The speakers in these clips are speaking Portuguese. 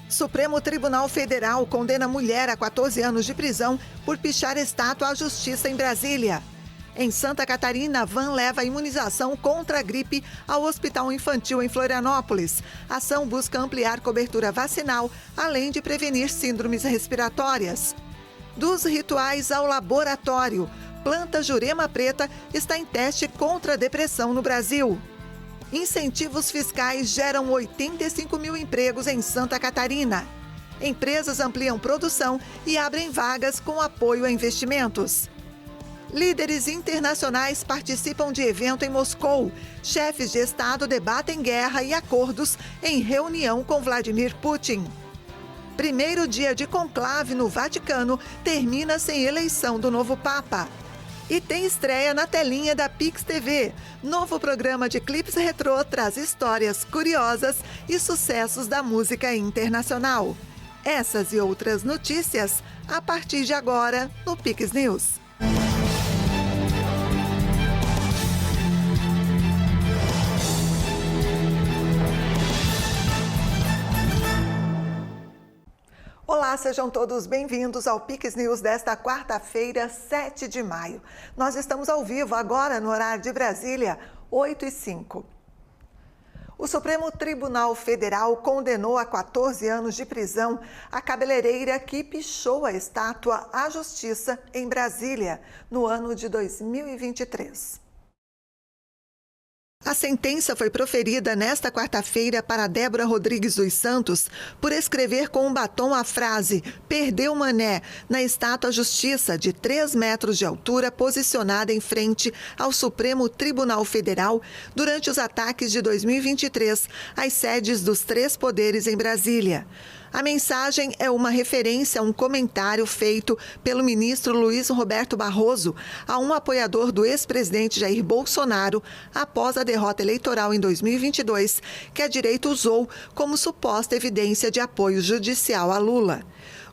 Supremo Tribunal Federal condena mulher a 14 anos de prisão por pichar estátua à justiça em Brasília. Em Santa Catarina, van leva a imunização contra a gripe ao Hospital Infantil em Florianópolis. A ação busca ampliar cobertura vacinal, além de prevenir síndromes respiratórias. Dos rituais ao laboratório, planta Jurema Preta está em teste contra a depressão no Brasil. Incentivos fiscais geram 85 mil empregos em Santa Catarina. Empresas ampliam produção e abrem vagas com apoio a investimentos. Líderes internacionais participam de evento em Moscou. Chefes de Estado debatem guerra e acordos em reunião com Vladimir Putin. Primeiro dia de conclave no Vaticano termina sem eleição do novo Papa. E tem estreia na telinha da Pix TV. Novo programa de clipes retrô traz histórias curiosas e sucessos da música internacional. Essas e outras notícias a partir de agora no Pix News. Olá, sejam todos bem-vindos ao Pix News desta quarta-feira, 7 de maio. Nós estamos ao vivo agora no horário de Brasília, 8h05. O Supremo Tribunal Federal condenou a 14 anos de prisão a cabeleireira que pichou a estátua à Justiça em Brasília, no ano de 2023. A sentença foi proferida nesta quarta-feira para Débora Rodrigues dos Santos por escrever com um batom a frase "Perdeu Mané" na estátua Justiça de 3 metros de altura posicionada em frente ao Supremo Tribunal Federal durante os ataques de 2023 às sedes dos 3 poderes em Brasília. A mensagem é uma referência a um comentário feito pelo ministro Luiz Roberto Barroso a um apoiador do ex-presidente Jair Bolsonaro após a derrota eleitoral em 2022, que a direita usou como suposta evidência de apoio judicial a Lula.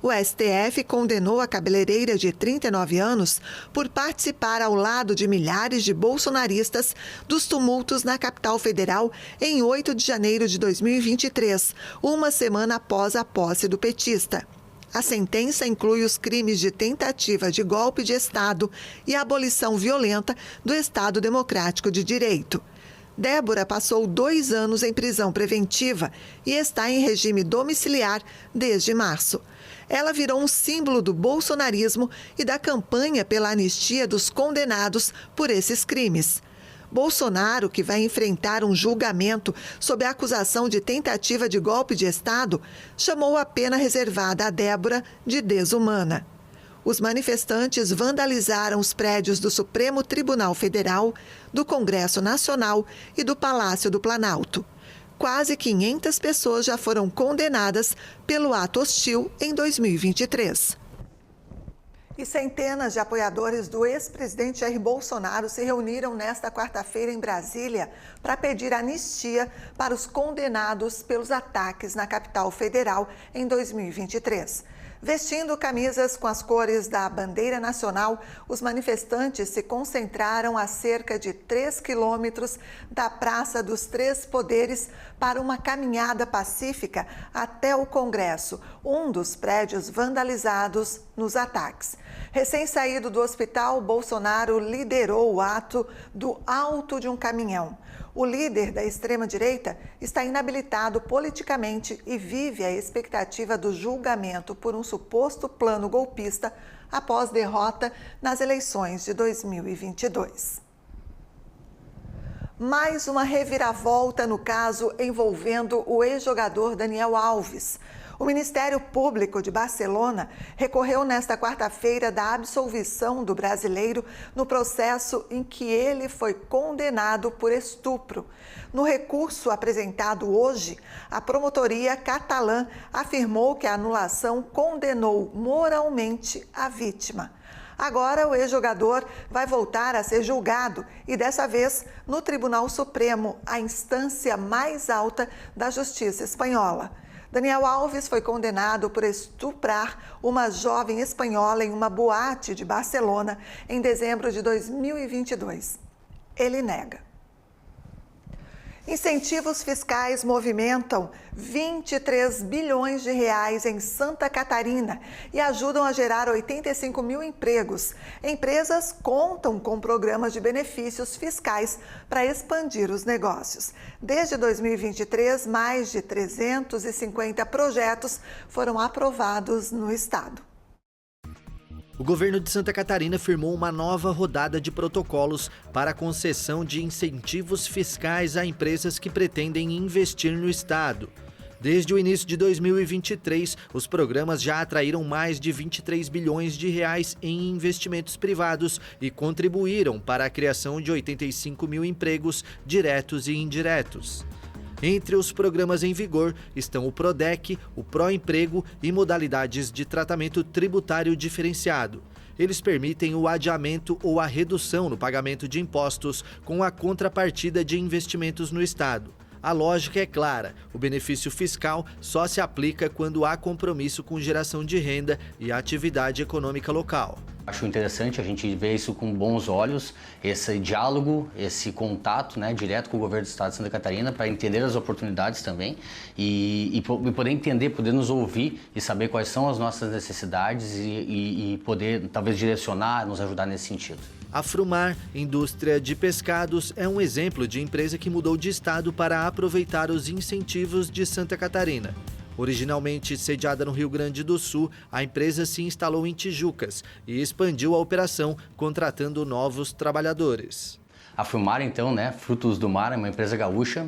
O STF condenou a cabeleireira de 39 anos por participar ao lado de milhares de bolsonaristas dos tumultos na capital federal em 8 de janeiro de 2023, uma semana após a posse do petista. A sentença inclui os crimes de tentativa de golpe de Estado e a abolição violenta do Estado Democrático de Direito. Débora passou 2 anos em prisão preventiva e está em regime domiciliar desde março. Ela virou um símbolo do bolsonarismo e da campanha pela anistia dos condenados por esses crimes. Bolsonaro, que vai enfrentar um julgamento sob a acusação de tentativa de golpe de Estado, chamou a pena reservada a Débora de desumana. Os manifestantes vandalizaram os prédios do Supremo Tribunal Federal, do Congresso Nacional e do Palácio do Planalto. Quase 500 pessoas já foram condenadas pelo ato hostil em 2023. E centenas de apoiadores do ex-presidente Jair Bolsonaro se reuniram nesta quarta-feira em Brasília para pedir anistia para os condenados pelos ataques na capital federal em 2023. Vestindo camisas com as cores da bandeira nacional, os manifestantes se concentraram a cerca de 3 quilômetros da Praça dos Três Poderes para uma caminhada pacífica até o Congresso, um dos prédios vandalizados nos ataques. Recém-saído do hospital, Bolsonaro liderou o ato do alto de um caminhão. O líder da extrema-direita está inabilitado politicamente e vive a expectativa do julgamento por um suposto plano golpista após derrota nas eleições de 2022. Mais uma reviravolta no caso envolvendo o ex-jogador Daniel Alves. O Ministério Público de Barcelona recorreu nesta quarta-feira da absolvição do brasileiro no processo em que ele foi condenado por estupro. No recurso apresentado hoje, a promotoria catalã afirmou que a anulação condenou moralmente a vítima. Agora, o ex-jogador vai voltar a ser julgado e, dessa vez, no Tribunal Supremo, a instância mais alta da Justiça espanhola. Daniel Alves foi condenado por estuprar uma jovem espanhola em uma boate de Barcelona em dezembro de 2022. Ele nega. Incentivos fiscais movimentam 23 bilhões de reais em Santa Catarina e ajudam a gerar 85 mil empregos. Empresas contam com programas de benefícios fiscais para expandir os negócios. Desde 2023, mais de 350 projetos foram aprovados no estado. O governo de Santa Catarina firmou uma nova rodada de protocolos para a concessão de incentivos fiscais a empresas que pretendem investir no estado. Desde o início de 2023, os programas já atraíram mais de 23 bilhões de reais em investimentos privados e contribuíram para a criação de 85 mil empregos diretos e indiretos. Entre os programas em vigor estão o PRODEC, o PROEmprego e modalidades de tratamento tributário diferenciado. Eles permitem o adiamento ou a redução no pagamento de impostos com a contrapartida de investimentos no estado. A lógica é clara: o benefício fiscal só se aplica quando há compromisso com geração de renda e atividade econômica local. Acho interessante a gente ver isso com bons olhos, esse diálogo, esse contato, direto com o governo do estado de Santa Catarina para entender as oportunidades também e poder entender, poder nos ouvir e saber quais são as nossas necessidades e poder talvez direcionar, nos ajudar nesse sentido. A Frumar, indústria de pescados, é um exemplo de empresa que mudou de estado para aproveitar os incentivos de Santa Catarina. Originalmente sediada no Rio Grande do Sul, a empresa se instalou em Tijucas e expandiu a operação, contratando novos trabalhadores. A Frumar, então, Frutos do Mar, é uma empresa gaúcha,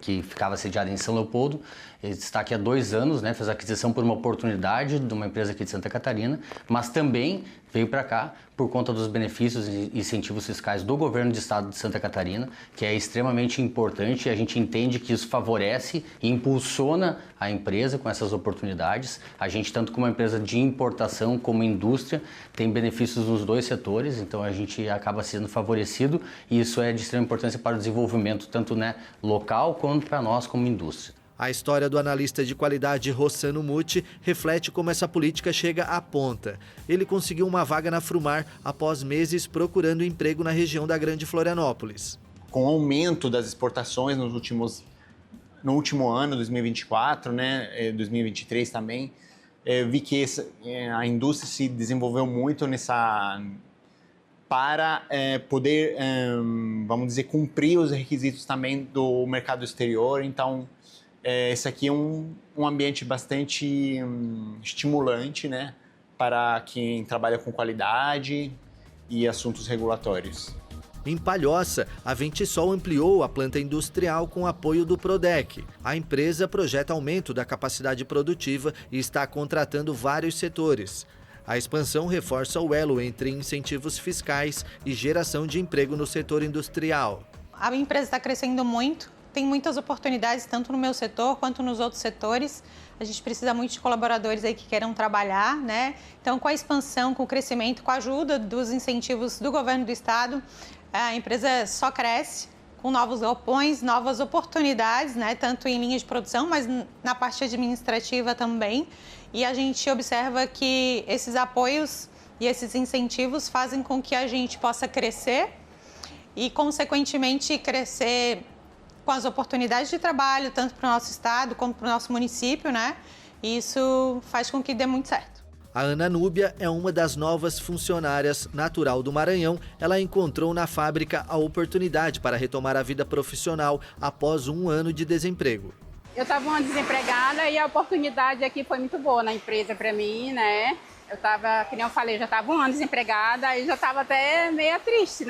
que ficava sediada em São Leopoldo. Ele está aqui há 2 anos, fez a aquisição por uma oportunidade de uma empresa aqui de Santa Catarina, mas também veio para cá por conta dos benefícios e incentivos fiscais do governo do estado de Santa Catarina, que é extremamente importante e a gente entende que isso favorece e impulsiona a empresa com essas oportunidades. A gente, tanto como uma empresa de importação como indústria, tem benefícios nos 2 setores, então a gente acaba sendo favorecido e isso é de extrema importância para o desenvolvimento tanto local quanto para nós como indústria. A história do analista de qualidade Rossano Muti reflete como essa política chega à ponta. Ele conseguiu uma vaga na Frumar após meses procurando emprego na região da Grande Florianópolis. Com o aumento das exportações no último ano, 2024, 2023 também, vi que a indústria se desenvolveu muito para poder, vamos dizer, cumprir os requisitos também do mercado exterior. Então, esse aqui é um ambiente bastante estimulante, para quem trabalha com qualidade e assuntos regulatórios. Em Palhoça, a Ventisol ampliou a planta industrial com apoio do PRODEC. A empresa projeta aumento da capacidade produtiva e está contratando vários setores. A expansão reforça o elo entre incentivos fiscais e geração de emprego no setor industrial. A empresa está crescendo muito. Tem muitas oportunidades, tanto no meu setor quanto nos outros setores. A gente precisa muito de colaboradores aí que queiram trabalhar, Então, com a expansão, com o crescimento, com a ajuda dos incentivos do governo do estado, a empresa só cresce com novos galpões, novas oportunidades, Tanto em linha de produção, mas na parte administrativa também. E a gente observa que esses apoios e esses incentivos fazem com que a gente possa crescer e, consequentemente, crescer com as oportunidades de trabalho, tanto para o nosso estado como para o nosso município, E isso faz com que dê muito certo. A Ana Núbia é uma das novas funcionárias, natural do Maranhão. Ela encontrou na fábrica a oportunidade para retomar a vida profissional após 1 ano de desemprego. Eu estava uma desempregada e a oportunidade aqui foi muito boa na empresa para mim, Eu estava, como eu falei, já estava 1 ano desempregada e já estava até meio triste,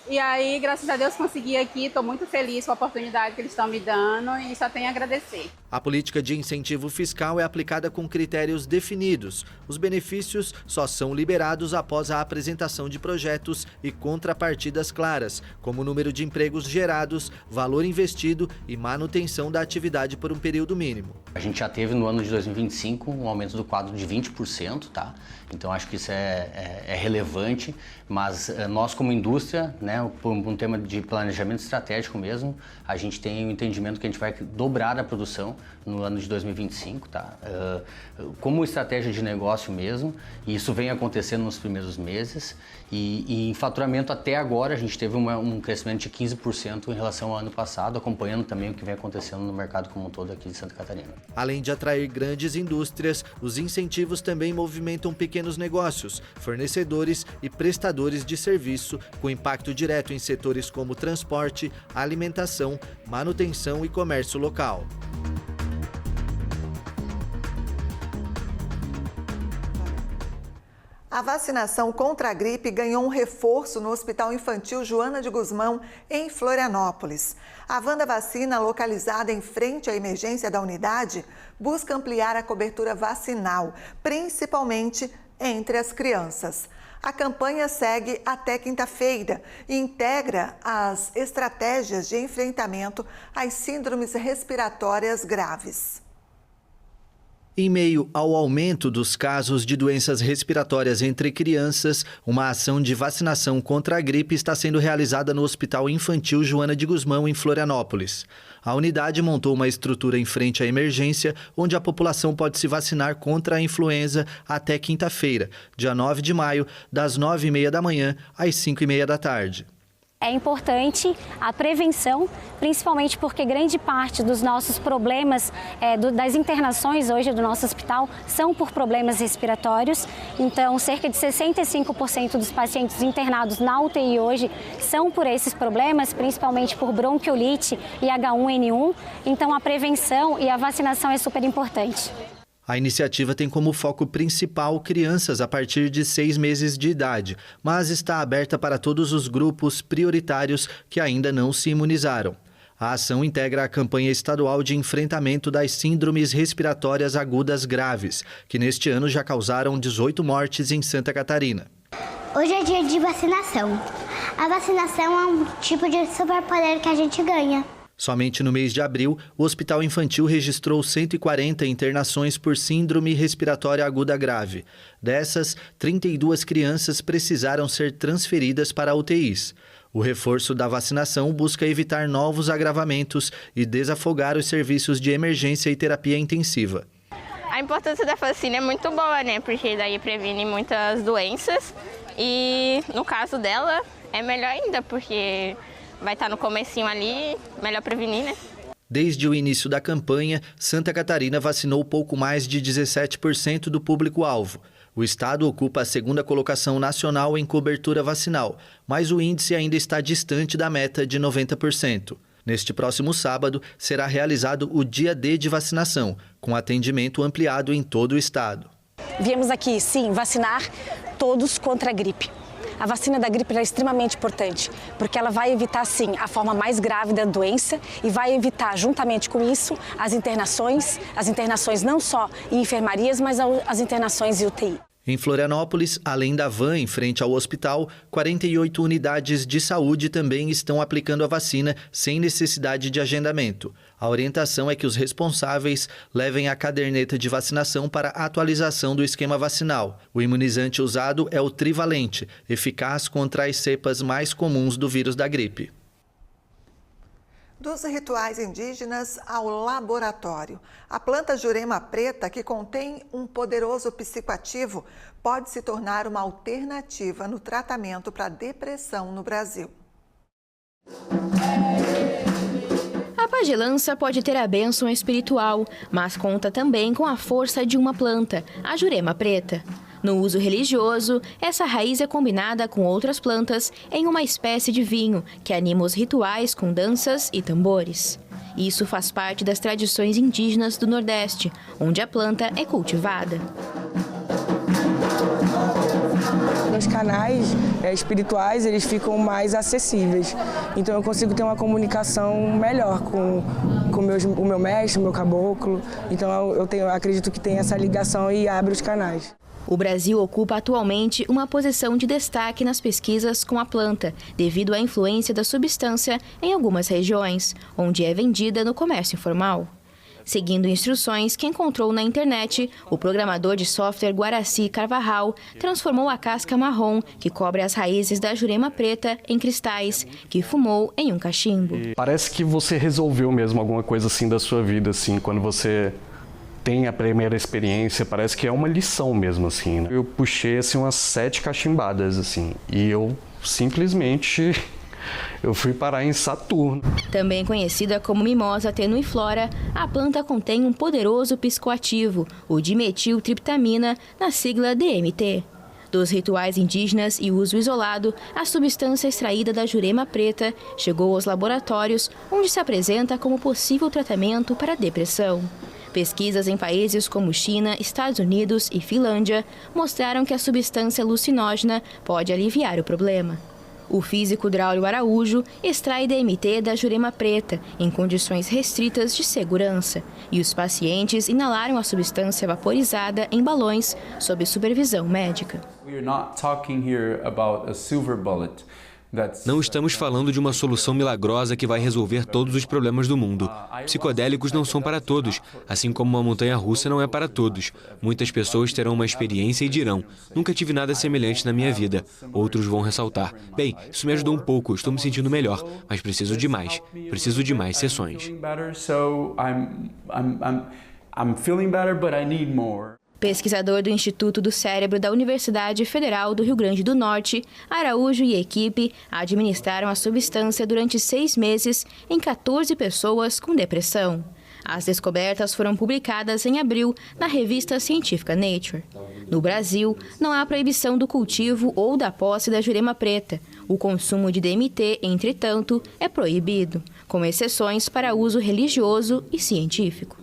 E aí, graças a Deus, consegui aqui, estou muito feliz com a oportunidade que eles estão me dando e só tenho a agradecer. A política de incentivo fiscal é aplicada com critérios definidos. Os benefícios só são liberados após a apresentação de projetos e contrapartidas claras, como o número de empregos gerados, valor investido e manutenção da atividade por um período mínimo. A gente já teve no ano de 2025 um aumento do quadro de 20%, Então acho que isso é relevante, mas nós como indústria, por um tema de planejamento estratégico mesmo, a gente tem o entendimento que a gente vai dobrar a produção no ano de 2025, tá? Como estratégia de negócio mesmo, e isso vem acontecendo nos primeiros meses, e em faturamento até agora a gente teve um crescimento de 15% em relação ao ano passado, acompanhando também o que vem acontecendo no mercado como um todo aqui de Santa Catarina. Além de atrair grandes indústrias, os incentivos também movimentam pequenos negócios, fornecedores e prestadores de serviço, com impacto direto em setores como transporte, alimentação, manutenção e comércio local. A vacinação contra a gripe ganhou um reforço no Hospital Infantil Joana de Guzmão, em Florianópolis. A Wanda Vacina, localizada em frente à emergência da unidade, busca ampliar a cobertura vacinal, principalmente entre as crianças. A campanha segue até quinta-feira e integra as estratégias de enfrentamento às síndromes respiratórias graves. Em meio ao aumento dos casos de doenças respiratórias entre crianças, uma ação de vacinação contra a gripe está sendo realizada no Hospital Infantil Joana de Guzmão, em Florianópolis. A unidade montou uma estrutura em frente à emergência, onde a população pode se vacinar contra a influenza até quinta-feira, dia 9 de maio, das 9h30 da manhã às 5h30 da tarde. É importante a prevenção, principalmente porque grande parte dos nossos problemas, das internações hoje do nosso hospital, são por problemas respiratórios. Então, cerca de 65% dos pacientes internados na UTI hoje são por esses problemas, principalmente por bronquiolite e H1N1. Então, a prevenção e a vacinação é super importante. A iniciativa tem como foco principal crianças a partir de 6 meses de idade, mas está aberta para todos os grupos prioritários que ainda não se imunizaram. A ação integra a campanha estadual de enfrentamento das síndromes respiratórias agudas graves, que neste ano já causaram 18 mortes em Santa Catarina. Hoje é dia de vacinação. A vacinação é um tipo de superpoder que a gente ganha. Somente no mês de abril, o Hospital Infantil registrou 140 internações por síndrome respiratória aguda grave. Dessas, 32 crianças precisaram ser transferidas para UTIs. O reforço da vacinação busca evitar novos agravamentos e desafogar os serviços de emergência e terapia intensiva. A importância da vacina é muito boa, né? Porque daí previne muitas doenças e, no caso dela, é melhor ainda, porque vai estar no comecinho ali, melhor prevenir, né? Desde o início da campanha, Santa Catarina vacinou pouco mais de 17% do público-alvo. O estado ocupa a segunda colocação nacional em cobertura vacinal, mas o índice ainda está distante da meta de 90%. Neste próximo sábado, será realizado o Dia D de vacinação, com atendimento ampliado em todo o estado. Viemos aqui, sim, vacinar todos contra a gripe. A vacina da gripe é extremamente importante, porque ela vai evitar, sim, a forma mais grave da doença e vai evitar, juntamente com isso, as internações não só em enfermarias, mas as internações em UTI. Em Florianópolis, além da van em frente ao hospital, 48 unidades de saúde também estão aplicando a vacina sem necessidade de agendamento. A orientação é que os responsáveis levem a caderneta de vacinação para atualização do esquema vacinal. O imunizante usado é o trivalente, eficaz contra as cepas mais comuns do vírus da gripe. Dos rituais indígenas ao laboratório. A planta Jurema preta, que contém um poderoso psicoativo, pode se tornar uma alternativa no tratamento para depressão no Brasil. A pagelança pode ter a bênção espiritual, mas conta também com a força de uma planta, a Jurema preta. No uso religioso, essa raiz é combinada com outras plantas em uma espécie de vinho que anima os rituais com danças e tambores. Isso faz parte das tradições indígenas do Nordeste, onde a planta é cultivada. Nos canais espirituais, eles ficam mais acessíveis. Então eu consigo ter uma comunicação melhor com o meu mestre, o meu caboclo. Então eu acredito que tem essa ligação e abre os canais. O Brasil ocupa atualmente uma posição de destaque nas pesquisas com a planta, devido à influência da substância em algumas regiões, onde é vendida no comércio informal. Seguindo instruções que encontrou na internet, o programador de software Guaraci Carvajal transformou a casca marrom, que cobre as raízes da jurema preta, em cristais, que fumou em um cachimbo. Parece que você resolveu mesmo alguma coisa assim da sua vida, assim, quando você tem a primeira experiência, parece que é uma lição mesmo, assim, né? Eu puxei, assim, umas 7 cachimbadas, assim, e eu simplesmente... eu fui parar em Saturno. Também conhecida como mimosa tenuiflora, a planta contém um poderoso psicoativo, o dimetiltriptamina, na sigla DMT. Dos rituais indígenas e uso isolado, a substância extraída da jurema preta chegou aos laboratórios, onde se apresenta como possível tratamento para a depressão. Pesquisas em países como China, Estados Unidos e Finlândia mostraram que a substância alucinógena pode aliviar o problema. O físico Draulio Araújo extrai DMT da jurema preta em condições restritas de segurança, e os pacientes inalaram a substância vaporizada em balões sob supervisão médica. Não estamos falando de uma solução milagrosa que vai resolver todos os problemas do mundo. Psicodélicos não são para todos, assim como uma montanha-russa não é para todos. Muitas pessoas terão uma experiência e dirão: nunca tive nada semelhante na minha vida. Outros vão ressaltar: bem, isso me ajudou um pouco, estou me sentindo melhor, mas preciso de mais sessões. Pesquisador do Instituto do Cérebro da Universidade Federal do Rio Grande do Norte, Araújo e equipe administraram a substância durante 6 meses em 14 pessoas com depressão. As descobertas foram publicadas em abril na revista científica Nature. No Brasil, não há proibição do cultivo ou da posse da jurema preta. O consumo de DMT, entretanto, é proibido, com exceções para uso religioso e científico.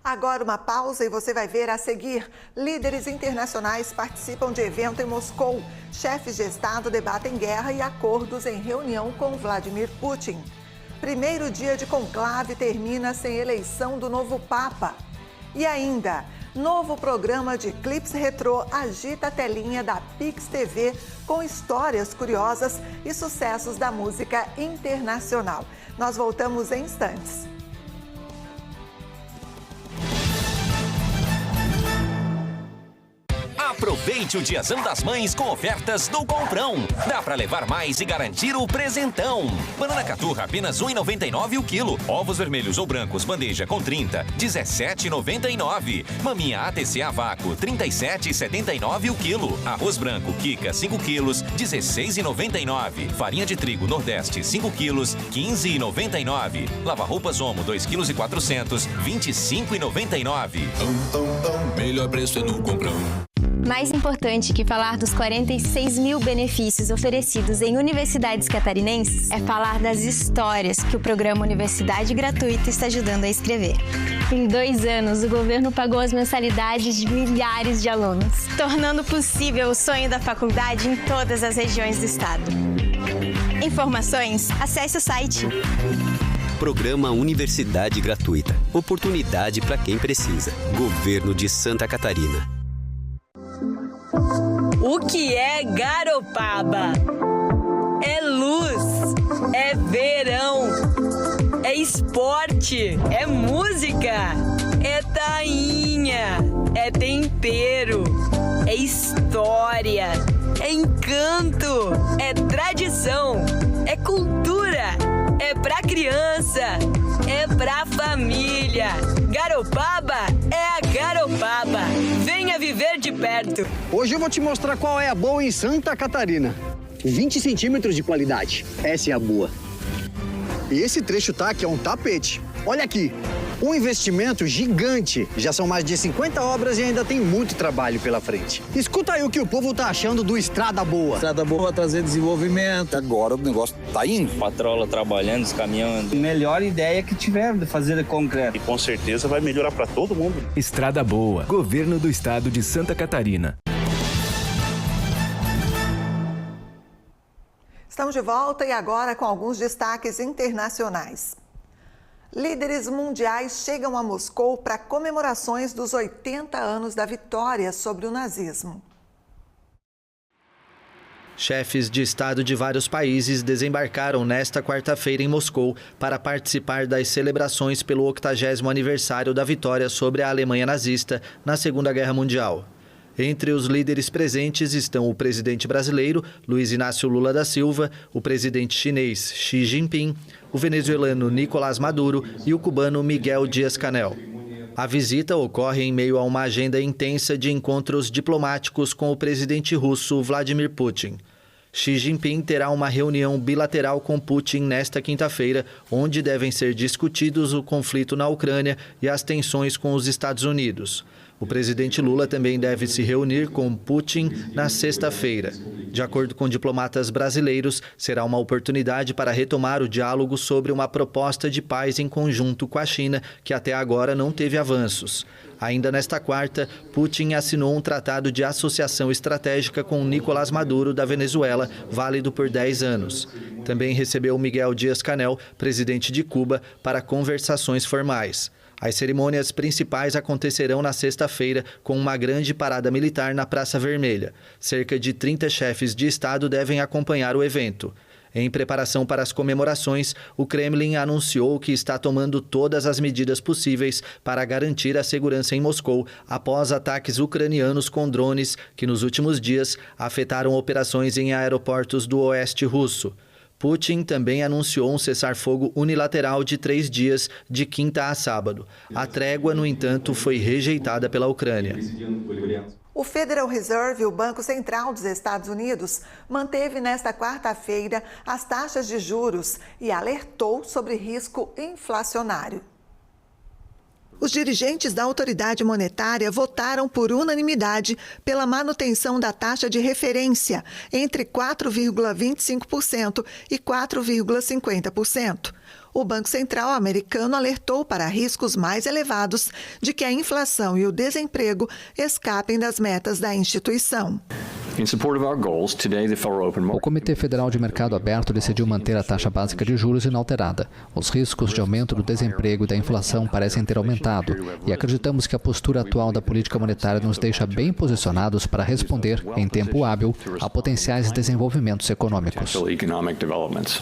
Agora uma pausa e você vai ver a seguir. Líderes internacionais participam de evento em Moscou. Chefes de Estado debatem guerra e acordos em reunião com Vladimir Putin. Primeiro dia de conclave termina sem eleição do novo Papa. E ainda, novo programa de clipes retrô agita a telinha da Pix TV com histórias curiosas e sucessos da música internacional. Nós voltamos em instantes. Aproveite o Diazão das Mães com ofertas do Comprão. Dá pra levar mais e garantir o presentão. Banana caturra apenas R$ 1,99 o quilo. Ovos vermelhos ou brancos bandeja com 30, R$ 17,99. Maminha ATC a vácuo, R$ 37,79 o quilo. Arroz branco Kika 5 quilos, R$ 16,99. Farinha de trigo Nordeste 5 quilos, R$ 15,99. Lava-roupas Omo 2,4 kg, R$ 25,99. Melhor preço é no Comprão. Mais importante que falar dos 46 mil benefícios oferecidos em universidades catarinenses é falar das histórias que o programa Universidade Gratuita está ajudando a escrever. Em 2 anos, o governo pagou as mensalidades de milhares de alunos, tornando possível o sonho da faculdade em todas as regiões do estado. Informações? Acesse o site. Programa Universidade Gratuita. Oportunidade para quem precisa. Governo de Santa Catarina. O que é Garopaba? É luz, é verão, é esporte, é música, é tainha, é tempero, é história, é encanto, é tradição, é cultura, é pra criança, é pra família. Garopaba é a Garopaba. Venha viver de perto. Hoje eu vou te mostrar qual é a boa em Santa Catarina. 20 centímetros de qualidade. Essa é a boa. E esse trecho tá aqui é um tapete. Olha aqui. Um investimento gigante. Já são mais de 50 obras e ainda tem muito trabalho pela frente. Escuta aí o que o povo tá achando do Estrada Boa. Estrada Boa vai trazer desenvolvimento. Agora o negócio tá indo. Patrola trabalhando, os caminhões. Melhor ideia que tiveram de fazer de concreto. E com certeza vai melhorar para todo mundo. Estrada Boa, Governo do Estado de Santa Catarina. Estamos de volta e agora com alguns destaques internacionais. Líderes mundiais chegam a Moscou para comemorações dos 80 anos da vitória sobre o nazismo. Chefes de Estado de vários países desembarcaram nesta quarta-feira em Moscou para participar das celebrações pelo 80º aniversário da vitória sobre a Alemanha nazista na Segunda Guerra Mundial. Entre os líderes presentes estão o presidente brasileiro, Luiz Inácio Lula da Silva, o presidente chinês, Xi Jinping, o venezuelano Nicolás Maduro e o cubano Miguel Díaz-Canel. A visita ocorre em meio a uma agenda intensa de encontros diplomáticos com o presidente russo Vladimir Putin. Xi Jinping terá uma reunião bilateral com Putin nesta quinta-feira, onde devem ser discutidos o conflito na Ucrânia e as tensões com os Estados Unidos. O presidente Lula também deve se reunir com Putin na sexta-feira. De acordo com diplomatas brasileiros, será uma oportunidade para retomar o diálogo sobre uma proposta de paz em conjunto com a China, que até agora não teve avanços. Ainda nesta quarta, Putin assinou um tratado de associação estratégica com Nicolás Maduro, da Venezuela, válido por 10 anos. Também recebeu Miguel Díaz-Canel, presidente de Cuba, para conversações formais. As cerimônias principais acontecerão na sexta-feira, com uma grande parada militar na Praça Vermelha. Cerca de 30 chefes de Estado devem acompanhar o evento. Em preparação para as comemorações, o Kremlin anunciou que está tomando todas as medidas possíveis para garantir a segurança em Moscou após ataques ucranianos com drones que, nos últimos dias, afetaram operações em aeroportos do oeste russo. Putin também anunciou um cessar-fogo unilateral de 3 dias, de quinta a sábado. A trégua, no entanto, foi rejeitada pela Ucrânia. O Federal Reserve, o Banco Central dos Estados Unidos, manteve nesta quarta-feira as taxas de juros e alertou sobre risco inflacionário. Os dirigentes da autoridade monetária votaram por unanimidade pela manutenção da taxa de referência entre 4,25% e 4,50%. O Banco Central americano alertou para riscos mais elevados de que a inflação e o desemprego escapem das metas da instituição. O Comitê Federal de Mercado Aberto decidiu manter a taxa básica de juros inalterada. Os riscos de aumento do desemprego e da inflação parecem ter aumentado e acreditamos que a postura atual da política monetária nos deixa bem posicionados para responder, em tempo hábil, a potenciais desenvolvimentos econômicos.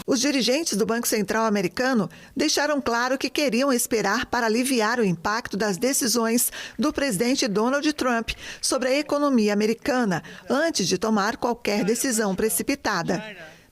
Os dirigentes do Banco Central americano deixaram claro que queriam esperar para aliviar o impacto das decisões do presidente Donald Trump sobre a economia americana, antes de tomar qualquer decisão precipitada.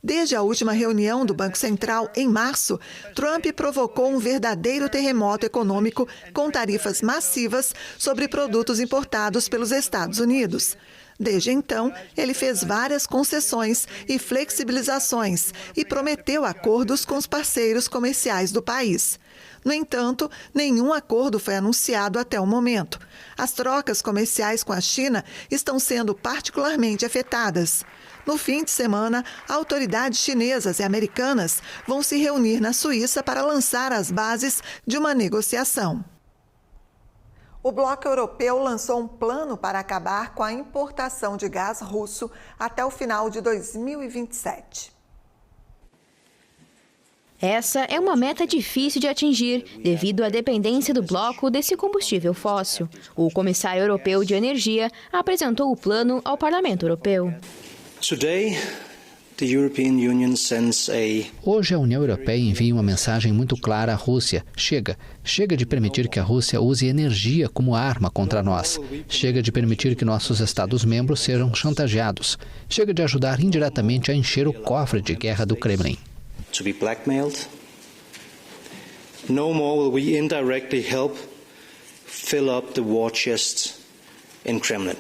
Desde a última reunião do Banco Central, em março, Trump provocou um verdadeiro terremoto econômico com tarifas massivas sobre produtos importados pelos Estados Unidos. Desde então, ele fez várias concessões e flexibilizações e prometeu acordos com os parceiros comerciais do país. No entanto, nenhum acordo foi anunciado até o momento. As trocas comerciais com a China estão sendo particularmente afetadas. No fim de semana, autoridades chinesas e americanas vão se reunir na Suíça para lançar as bases de uma negociação. O bloco europeu lançou um plano para acabar com a importação de gás russo até o final de 2027. Essa é uma meta difícil de atingir devido à dependência do bloco desse combustível fóssil. O comissário europeu de energia apresentou o plano ao Parlamento Europeu. Hoje a União Europeia envia uma mensagem muito clara à Rússia. Chega de permitir que a Rússia use energia como arma contra nós. Chega de permitir que nossos Estados-membros sejam chantageados. Chega de ajudar indiretamente a encher o cofre de guerra do Kremlin. To be blackmailed. No more will we indirectly help fill up the war chest in Kremlin.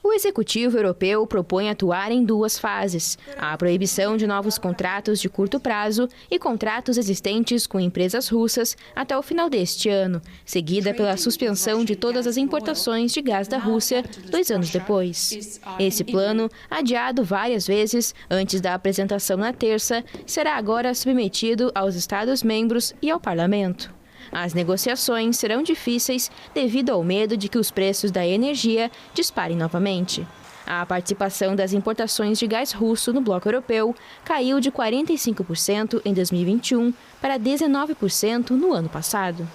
O Executivo Europeu propõe atuar em 2 fases: a proibição de novos contratos de curto prazo e contratos existentes com empresas russas até o final deste ano, seguida pela suspensão de todas as importações de gás da Rússia 2 anos depois. Esse plano, adiado várias vezes antes da apresentação na terça, será agora submetido aos Estados-membros e ao Parlamento. As negociações serão difíceis devido ao medo de que os preços da energia disparem novamente. A participação das importações de gás russo no bloco europeu caiu de 45% em 2021 para 19% no ano passado.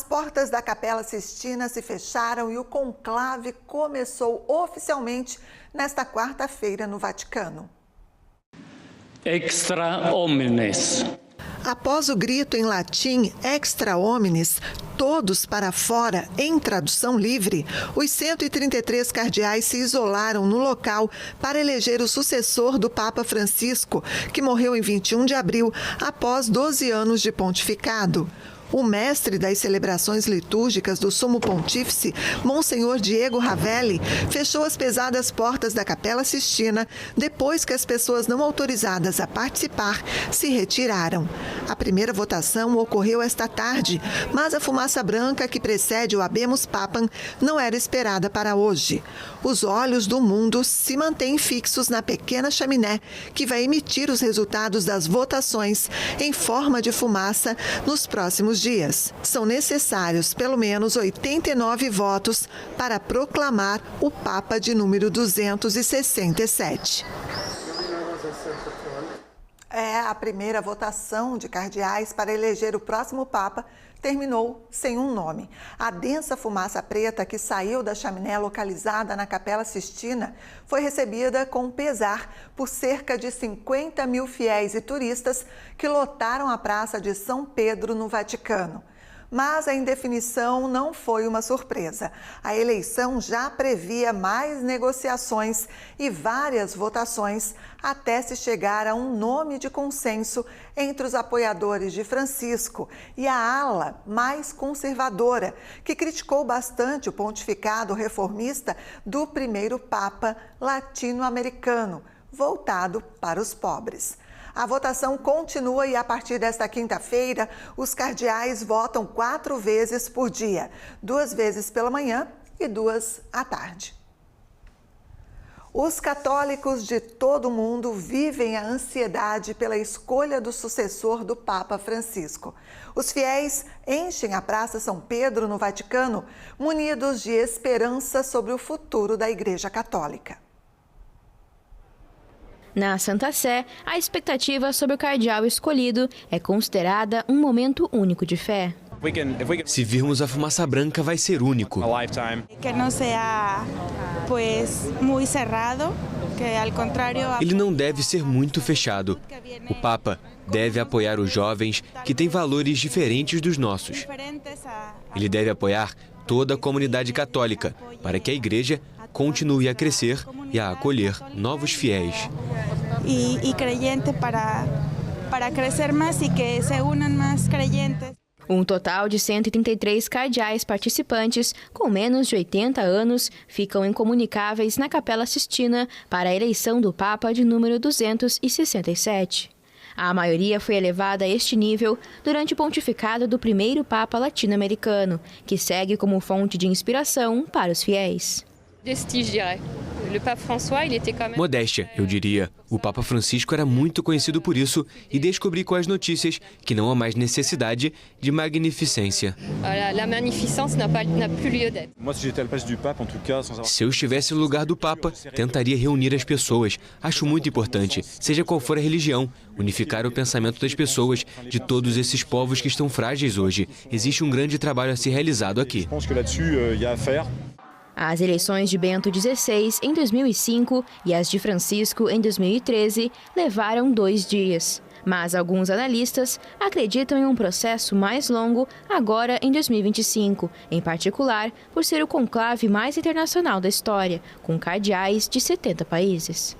As portas da Capela Sistina se fecharam e o conclave começou oficialmente nesta quarta-feira no Vaticano. Extra homines. Após o grito em latim extra homines, todos para fora, em tradução livre, os 133 cardeais se isolaram no local para eleger o sucessor do Papa Francisco, que morreu em 21 de abril, após 12 anos de pontificado. O mestre das celebrações litúrgicas do Sumo Pontífice, Monsenhor Diego Ravelli, fechou as pesadas portas da Capela Sistina depois que as pessoas não autorizadas a participar se retiraram. A primeira votação ocorreu esta tarde, mas a fumaça branca que precede o Habemus Papam não era esperada para hoje. Os olhos do mundo se mantêm fixos na pequena chaminé que vai emitir os resultados das votações em forma de fumaça nos próximos dias. São necessários pelo menos 89 votos para proclamar o Papa de número 267. A primeira votação de cardeais para eleger o próximo Papa terminou sem um nome. A densa fumaça preta que saiu da chaminé localizada na Capela Sistina foi recebida com pesar por cerca de 50 mil fiéis e turistas que lotaram a Praça de São Pedro, no Vaticano. Mas a indefinição não foi uma surpresa. A eleição já previa mais negociações e várias votações até se chegar a um nome de consenso entre os apoiadores de Francisco e a ala mais conservadora, que criticou bastante o pontificado reformista do primeiro Papa latino-americano, voltado para os pobres. A votação continua e, a partir desta quinta-feira, os cardeais votam 4 vezes por dia, 2 vezes pela manhã e 2 à tarde. Os católicos de todo o mundo vivem a ansiedade pela escolha do sucessor do Papa Francisco. Os fiéis enchem a Praça São Pedro, no Vaticano, munidos de esperança sobre o futuro da Igreja Católica. Na Santa Sé, a expectativa sobre o cardeal escolhido é considerada um momento único de fé. Se virmos a fumaça branca, vai ser único. Que não seja, muito cerrado, que ao contrário. Ele não deve ser muito fechado. O Papa deve apoiar os jovens que têm valores diferentes dos nossos. Ele deve apoiar toda a comunidade católica para que a Igreja continue a crescer e a acolher novos fiéis. E creyentes para crescer mais e que se unam mais creyentes. Um total de 133 cardeais participantes, com menos de 80 anos, ficam incomunicáveis na Capela Sistina para a eleição do Papa de número 267. A maioria foi elevada a este nível durante o pontificado do primeiro Papa latino-americano, que segue como fonte de inspiração para os fiéis. Modéstia, eu diria. O Papa Francisco era muito conhecido por isso e descobri com as notícias que não há mais necessidade de magnificência. Se eu estivesse no lugar do Papa, tentaria reunir as pessoas. Acho muito importante, seja qual for a religião, unificar o pensamento das pessoas, de todos esses povos que estão frágeis hoje. Existe um grande trabalho a ser realizado aqui. As eleições de Bento XVI em 2005 e as de Francisco em 2013 levaram 2 dias. Mas alguns analistas acreditam em um processo mais longo agora em 2025, em particular por ser o conclave mais internacional da história, com cardeais de 70 países.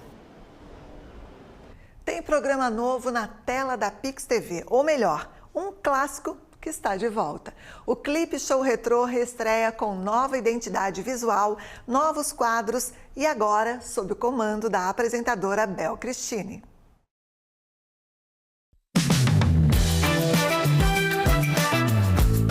Tem programa novo na tela da Pix TV, ou melhor, um clássico que está de volta. O Clipe Show Retrô reestreia com nova identidade visual, novos quadros e agora sob o comando da apresentadora Bel Cristine.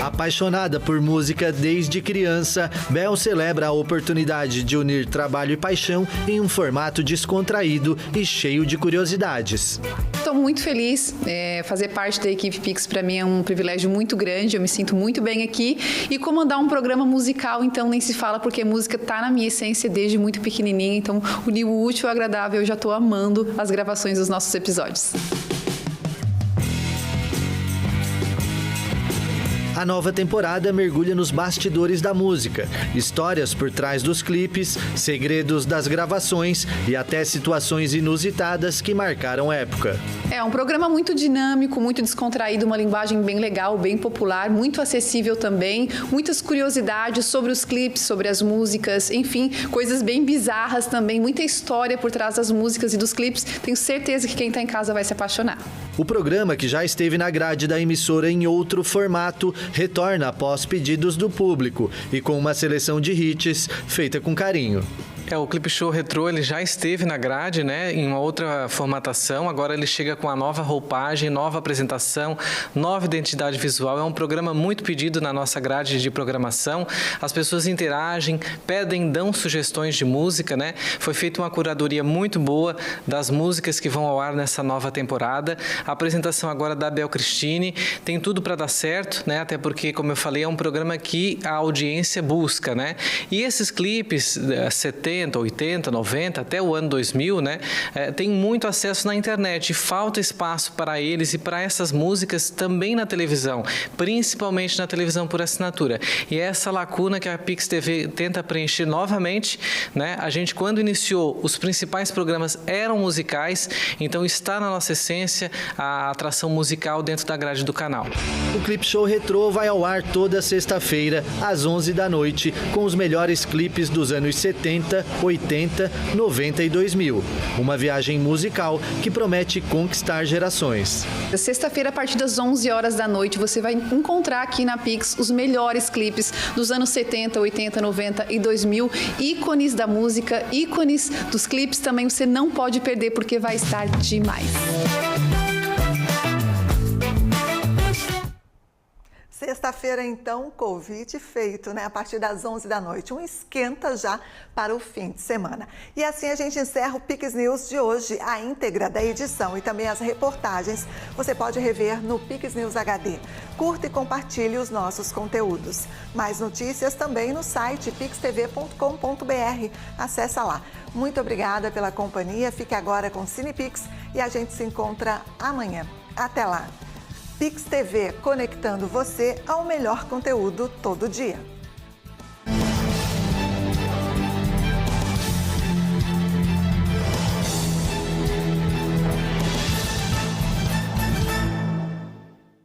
Apaixonada por música desde criança, Bel celebra a oportunidade de unir trabalho e paixão em um formato descontraído e cheio de curiosidades. Estou muito feliz. Fazer parte da equipe Pix para mim é um privilégio muito grande. Eu me sinto muito bem aqui. E comandar um programa musical, então, nem se fala, porque música está na minha essência desde muito pequenininha. Então, unir o útil ao agradável, eu já estou amando as gravações dos nossos episódios. A nova temporada mergulha nos bastidores da música, histórias por trás dos clipes, segredos das gravações e até situações inusitadas que marcaram época. É um programa muito dinâmico, muito descontraído, uma linguagem bem legal, bem popular, muito acessível também, muitas curiosidades sobre os clipes, sobre as músicas, enfim, coisas bem bizarras também, muita história por trás das músicas e dos clipes. Tenho certeza que quem está em casa vai se apaixonar. O programa, que já esteve na grade da emissora em outro formato, retorna após pedidos do público e com uma seleção de hits feita com carinho. O Clipe Show Retrô, ele já esteve na grade, né, em uma outra formatação. Agora ele chega com a nova roupagem, nova apresentação, nova identidade visual. É um programa muito pedido na nossa grade de programação. As pessoas interagem, pedem, dão sugestões de música, né? Foi feita uma curadoria muito boa das músicas que vão ao ar nessa nova temporada. A apresentação agora da Bel Cristine tem tudo para dar certo, né? Até porque, como eu falei, é um programa que a audiência busca, né? E esses clipes 70, 80, 90, até o ano 2000, né, tem muito acesso na internet. Falta espaço para eles e para essas músicas também na televisão, principalmente na televisão por assinatura. E é essa lacuna que a Pix TV tenta preencher novamente, né? A gente, quando iniciou, os principais programas eram musicais, então está na nossa essência a atração musical dentro da grade do canal. O Clipe Show Retrô vai ao ar toda sexta-feira, às 11 da noite, com os melhores clipes dos anos 70, 80, 90 e 2000. Uma viagem musical que promete conquistar gerações. Sexta-feira, a partir das 11 horas da noite, você vai encontrar aqui na Pix os melhores clipes dos anos 70, 80, 90 e 2000. Ícones da música, ícones dos clipes também você não pode perder, porque vai estar demais. Sexta-feira, então, Covid feito, né? A partir das 11 da noite. Um esquenta já para o fim de semana. E assim a gente encerra o Pix News de hoje. A íntegra da edição e também as reportagens você pode rever no Pix News HD. Curta e compartilhe os nossos conteúdos. Mais notícias também no site pixtv.com.br. Acesse lá. Muito obrigada pela companhia. Fique agora com Cinepix e a gente se encontra amanhã. Até lá. Pix TV, conectando você ao melhor conteúdo todo dia.